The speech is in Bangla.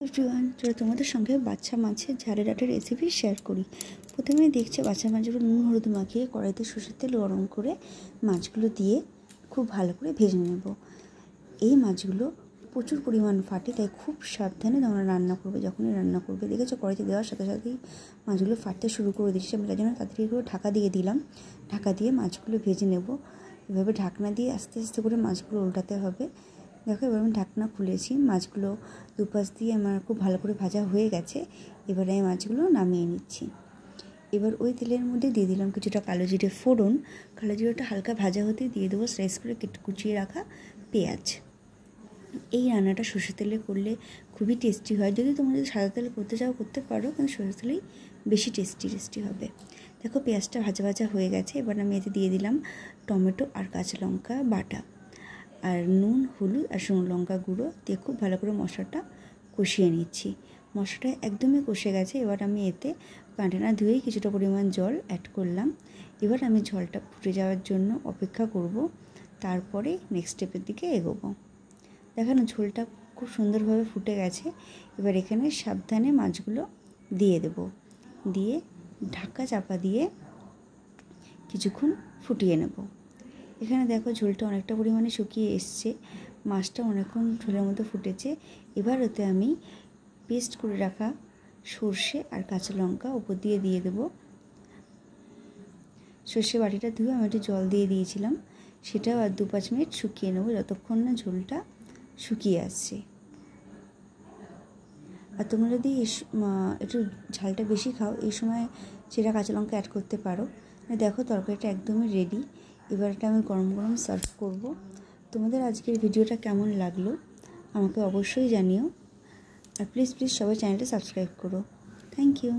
এভরিওয়ান, চলো তোমাদের সঙ্গে বাচ্চা মাছের ঝালের একটা রেসিপি শেয়ার করি। প্রথমে দেখছি বাচ্চা মাছগুলো নুন হলুদ মাখিয়ে কড়াইতে সরষের তেল গরম করে মাছগুলো দিয়ে খুব ভালো করে ভেজে নেব। এই মাছগুলো প্রচুর পরিমাণ ফাটে, তাই খুব সাবধানে তোমরা রান্না করবে। যখনই রান্না করবে দেখেছো কড়াইতে দেওয়ার সাথে সাথেই মাছগুলো ফাটতে শুরু করে দিচ্ছি। আমি তার জন্য তাড়াতাড়ি করে ঢাকা দিয়ে দিলাম। ঢাকা দিয়ে মাছগুলো ভেজে নেব। এভাবে ঢাকনা দিয়ে আস্তে আস্তে করে মাছগুলো উল্টাতে হবে। দেখো এবার আমি ঢাকনা খুলেছি, মাছগুলো দুপাশ দিয়ে আমার খুব ভালো করে ভাজা হয়ে গেছে। এবারে আমি মাছগুলো নামিয়ে নিচ্ছি। এবার ওই তেলের মধ্যে দিয়ে দিলাম কিছুটা কালো জিরে ফোড়ন। কালো জিরেটা হালকা ভাজা হতে দিয়ে দেবো স্লাইস করে কুচিয়ে রাখা পেঁয়াজ। এই রান্নাটা সরষের তেলে করলে খুবই টেস্টি হয়। যদি তোমরা যদি সাদা তেলে করতে চাও করতে পারো, কিন্তু সরষের তেলেই বেশি টেস্টি হবে। দেখো পেঁয়াজটা ভাজা ভাজা হয়ে গেছে। এবার আমি এতে দিয়ে দিলাম টমেটো আর কাঁচা লঙ্কা বাটা, আর নুন হলুদ আর শুকনো লঙ্কা গুঁড়ো দিয়ে খুব ভালো করে মশলাটা কষিয়ে নিচ্ছি। মশলাটা একদমই কষে গেছে। এবার আমি এতে কাঁটানা ধুয়ে কিছুটা পরিমাণ জল অ্যাড করলাম। এবার আমি জলটা ফুটে যাওয়ার জন্য অপেক্ষা করব, তারপরে নেক্সট স্টেপের দিকে এগোবো। দেখো না, ঝোলটা খুব সুন্দরভাবে ফুটে গেছে। এবার এখানে সাবধানে মাছগুলো দিয়ে দেব, দিয়ে ঢাকা চাপা দিয়ে কিছুক্ষণ ফুটিয়ে নেব। এখানে দেখো ঝোলটা অনেকটা পরিমাণে শুকিয়ে এসছে, মাছটা অনেকক্ষণ ঝোলের মধ্যে ফুটেছে। এবার ওতে আমি পেস্ট করে রাখা সর্ষে আর কাঁচা লঙ্কা উপর দিয়ে দেব। সর্ষে বাটিটা ধুয়ে আমি একটু জল দিয়ে দিয়েছিলাম, সেটাও আর 2-5 মিনিট শুকিয়ে নেব, যতক্ষণ না ঝোলটা শুকিয়ে আসছে। আর তোমরা যদি একটু ঝালটা বেশি খাও, এই সময় চেরা কাঁচা লঙ্কা অ্যাড করতে পারো। দেখো তরকারিটা একদমই রেডি। এবার এটা আমি গরম গরম সার্ভ করব। তোমাদের আজকের ভিডিওটা কেমন লাগলো আমাকে অবশ্যই জানিও। আর প্লিজ সবাই চ্যানেলটা সাবস্ক্রাইব করো। Thank you.